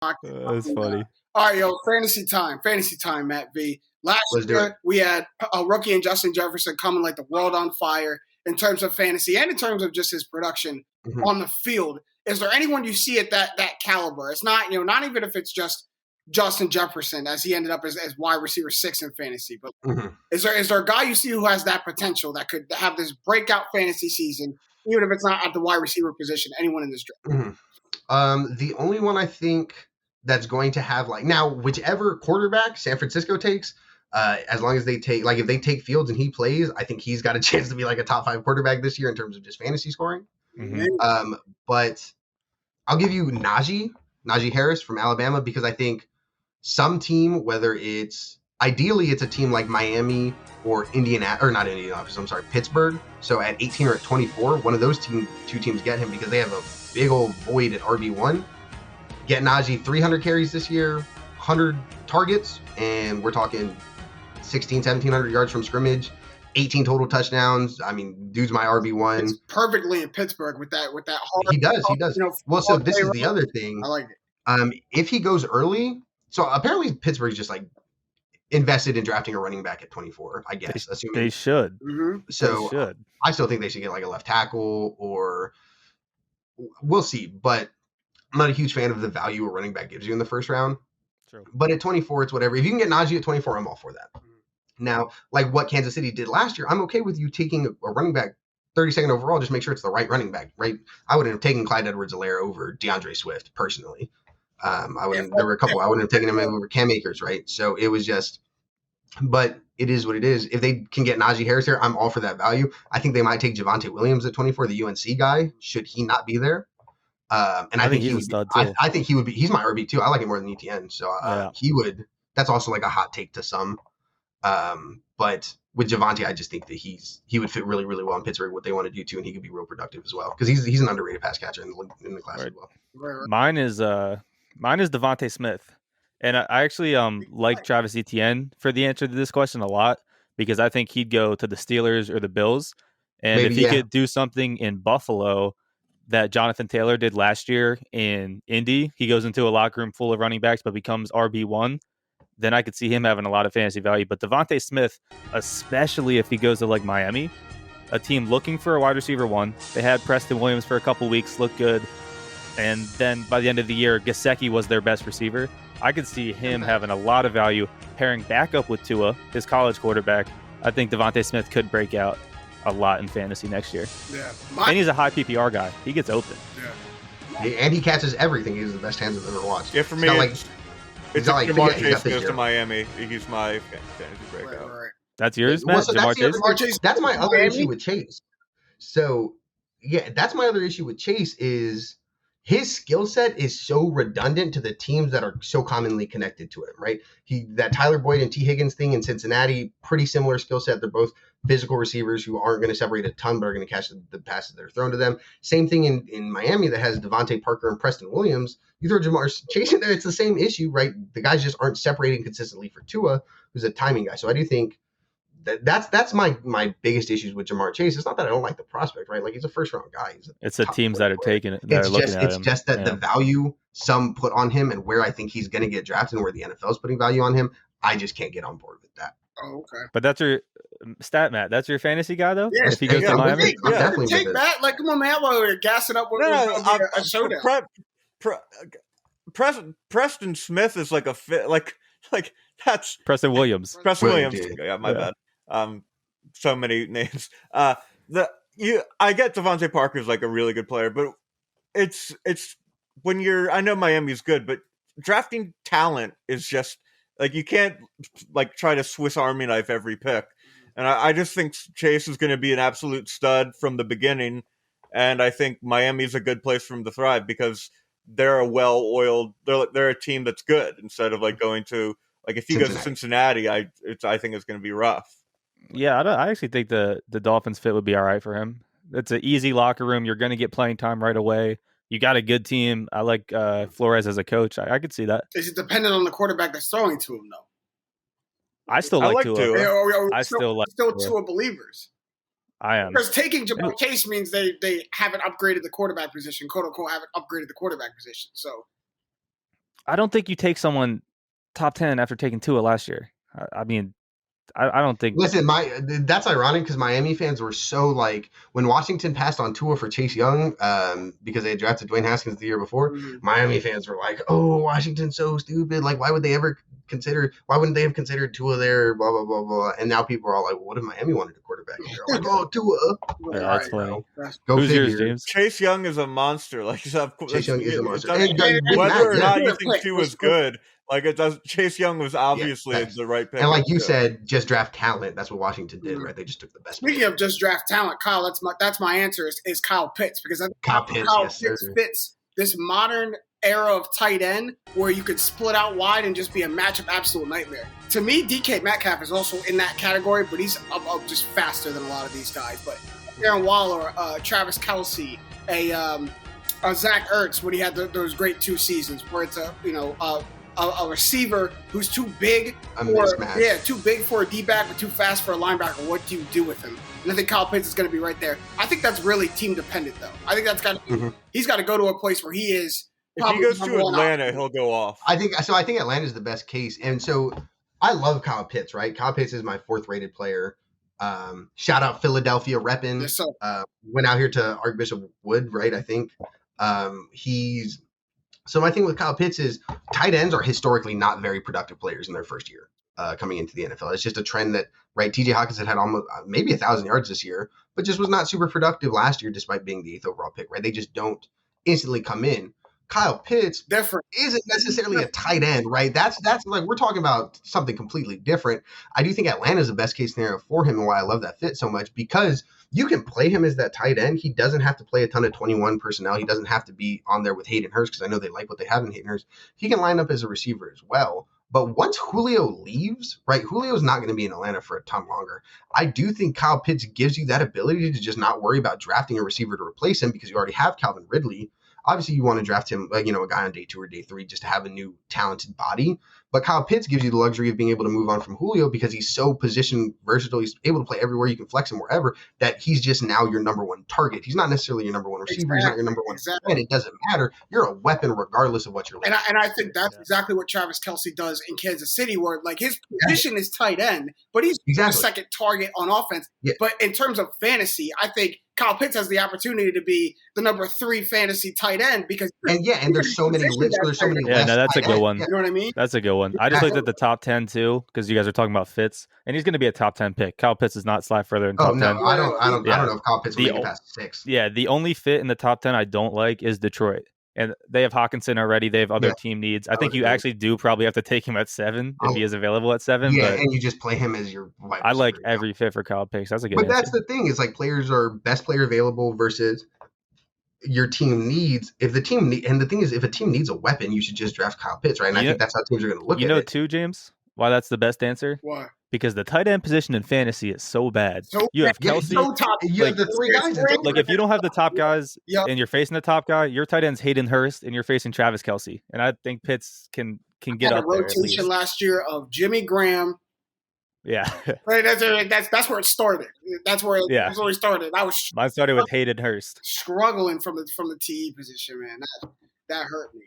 That's funny. All right, yo, fantasy time, Matt V. Last year, we had a rookie in Justin Jefferson coming like the world on fire in terms of fantasy and in terms of just his production on the field. Is there anyone you see at that caliber? It's not, not even if it's just Justin Jefferson, as he ended up as wide receiver 6 in fantasy. But is there a guy you see who has that potential that could have this breakout fantasy season, even if it's not at the wide receiver position? Anyone in this draft? The only one I think that's going to have whichever quarterback San Francisco takes, as long as they take, if they take Fields and he plays, I think he's got a chance to be like a top 5 quarterback this year in terms of just fantasy scoring. But I'll give you Najee Harris from Alabama, because I think some team, whether ideally it's a team like Miami or Pittsburgh. So at 18 or at 24, one of those two teams get him because they have a big old void at RB1. Get Najee 300 carries this year, 100 targets, and we're talking 1,1700 yards from scrimmage, 18 total touchdowns. I mean, dude's my RB1. It's perfectly in Pittsburgh with that hard. He does. So this is the other thing. I like it. If he goes early, so apparently Pittsburgh's just invested in drafting a running back at 24, I guess. Assuming they should. So they should. I still think they should get a left tackle, or we'll see. But I'm not a huge fan of the value a running back gives you in the first round. True. But at 24, it's whatever. If you can get Najee at 24, I'm all for that. Now, what Kansas City did last year, I'm okay with you taking a running back 32nd overall. Just make sure it's the right running back, right? I wouldn't have taken Clyde Edwards-Helaire over DeAndre Swift personally. I wouldn't. There were a couple. I wouldn't have taken him over Cam Akers, right? So it was just. But it is what it is. If they can get Najee Harris here, I'm all for that value. I think they might take Javonte Williams at 24, the UNC guy. Should he not be there? And I think he would. I think he would be. He's my RB too. I like him more than ETN. So he would. That's also a hot take to some. But with Javonte, I just think that he would fit really, really well in Pittsburgh. What they want to do too, and he could be real productive as well because he's an underrated pass catcher in the class as well. Mine is Devontae Smith. And I actually like Travis Etienne for the answer to this question a lot, because I think he'd go to the Steelers or the Bills. And if he could do something in Buffalo that Jonathan Taylor did last year in Indy, he goes into a locker room full of running backs but becomes RB1, then I could see him having a lot of fantasy value. But Devontae Smith, especially if he goes to Miami, a team looking for a wide receiver 1. They had Preston Williams for a couple weeks, looked good. And then by the end of the year, Gesicki was their best receiver. I could see him having a lot of value pairing back up with Tua, his college quarterback. I think Devontae Smith could break out a lot in fantasy next year. Yeah. And he's a high PPR guy. He gets open. Yeah. And he catches everything. He's the best hands I've ever watched. Yeah, for me, it's Jamar Chase goes to Miami. He's my fantasy breakout. Right. That's yours, Matt? Jamar Chase? That's my other issue with Chase. So, that's my other issue with Chase is his skill set is so redundant to the teams that are so commonly connected to him, right? That Tyler Boyd and T. Higgins thing in Cincinnati, pretty similar skill set. They're both physical receivers who aren't going to separate a ton, but are going to catch the passes that are thrown to them. Same thing in Miami that has Devontae Parker and Preston Williams. You throw Jamar Chase in there, it's the same issue, right? The guys just aren't separating consistently for Tua, who's a timing guy. So I do think that's my biggest issues with Jamar Chase. It's not that I don't like the prospect, right? He's a first round guy. It's the teams that are taking it. It's just that the value some put on him and where I think he's going to get drafted and where the NFL is putting value on him, I just can't get on board with that. Oh, okay. But that's your stat, Matt. That's your fantasy guy, though? Yes, if he goes to Miami? Take that. Come on, man. While we're gassing up with a showdown. Preston Smith is a fit. That's Preston Williams. Preston Williams. Yeah, my bad. So many names. I get Devontae Parker's a really good player, but it's when I know Miami's good, but drafting talent is just you can't try to Swiss Army knife every pick. And I just think Chase is going to be an absolute stud from the beginning. And I think Miami's a good place for him to thrive because they're a well-oiled, they're a team that's good instead of going to, if he goes to Cincinnati, I think it's going to be rough. Yeah, I actually think the Dolphins fit would be all right for him. It's an easy locker room. You're going to get playing time right away. You got a good team. I like Flores as a coach. I could see that. Is it dependent on the quarterback that's throwing to him, though? I still like Tua. I still like Tua believers. I am. Because taking Jamar Chase means they haven't upgraded the quarterback position, quote unquote, haven't upgraded the quarterback position. So I don't think you take someone top 10 after taking Tua last year. I mean, I don't think. Listen, that's ironic because Miami fans were so like when Washington passed on Tua for Chase Young because they had drafted Dwayne Haskins the year before. Miami fans were like, "Oh, Washington's so stupid. Like, why wouldn't they have considered Tua there? Blah blah blah blah." And now people are all like, well, "What if Miami wanted a quarterback?" And they're like, "Oh, Tua." Yeah, that's funny. Go Who's figure. yours, James? Chase Young is a monster. Like Chase Young is a monster. Whether or not you think Tua is good. Like it does, Chase Young was obviously the right pick. And like you said, just draft talent. That's what Washington did, right? They just took the best. Speaking of just draft talent, Kyle, that's my answer is Kyle Pitts because I think Kyle Pitts fits this modern era of tight end where you could split out wide and just be a matchup absolute nightmare. To me, DK Metcalf is also in that category, but he's just faster than a lot of these guys. But Darren Waller, Travis Kelce, a Zach Ertz when he had those great 2 seasons where it's a receiver who's too big too big for a D-back but too fast for a linebacker. What do you do with him? And I think Kyle Pitts is going to be right there. I think that's really team dependent, though. I think that's got to he's got to go to a place where he is. If he goes to Atlanta, he'll go off. I think Atlanta is the best case, and so I love Kyle Pitts. Right, Kyle Pitts is my 4th rated player. Shout out Philadelphia repping. Yes, sir. Went out here to Archbishop Wood, right? I think So my thing with Kyle Pitts is tight ends are historically not very productive players in their first year coming into the NFL. It's just a trend that, right, TJ Hawkinson had almost maybe 1,000 yards this year, but just was not super productive last year despite being the 8th overall pick, right? They just don't instantly come in. Kyle Pitts isn't necessarily a tight end, right? That's like we're talking about something completely different. I do think Atlanta is the best case scenario for him and why I love that fit so much because you can play him as that tight end. He doesn't have to play a ton of 21 personnel. He doesn't have to be on there with Hayden Hurst because I know they like what they have in Hayden Hurst. He can line up as a receiver as well. But once Julio leaves, right, Julio's not going to be in Atlanta for a ton longer. I do think Kyle Pitts gives you that ability to just not worry about drafting a receiver to replace him because you already have Calvin Ridley. Obviously, you want to draft him, a guy on day 2 or day 3 just to have a new talented body. But Kyle Pitts gives you the luxury of being able to move on from Julio because he's so position versatile. He's able to play everywhere. You can flex him wherever that he's just now your number 1 target. He's not necessarily your number 1 receiver. He's not your number 1 and it doesn't matter. You're a weapon regardless of what you're like. And I think that's exactly what Travis Kelce does in Kansas City where like his position is tight end, but he's the second target on offense. Yeah. But in terms of fantasy, I think Kyle Pitts has the opportunity to be the number 3 fantasy tight end because there's so many lists. There's so many. Yeah, no, that's a good one. You know what I mean? That's a good one. I just looked at the top 10 too because you guys are talking about Fitz, and he's going to be a top 10 pick. Kyle Pitts does not slide further in top 10. I don't know if Kyle Pitts will make it past 6. Yeah, the only fit in the top 10 I don't like is Detroit. And they have Hawkinson already. They have other team needs. I think you actually do probably have to take him at 7 if he is available at 7. Yeah, but and you just play him as your wide receiver. I like every fit for Kyle Pitts. That's a good answer. That's the thing is like players are best player available versus your team needs. If the team and the thing is if a team needs a weapon, you should just draft Kyle Pitts, right? And I think that's how teams are going to look at it. You know too, James, why that's the best answer? Why? Because the tight end position in fantasy is so bad. You have Kelce. You have the 3 guys. Like if you don't have the top guys and you're facing the top guy, your tight end's Hayden Hurst and you're facing Travis Kelce. And I think Pitts can get up there. Rotation last year of Jimmy Graham. Yeah. Right, that's where it started. That's where it started. Mine started with Hayden Hurst. Struggling from the TE position, man. That hurt me.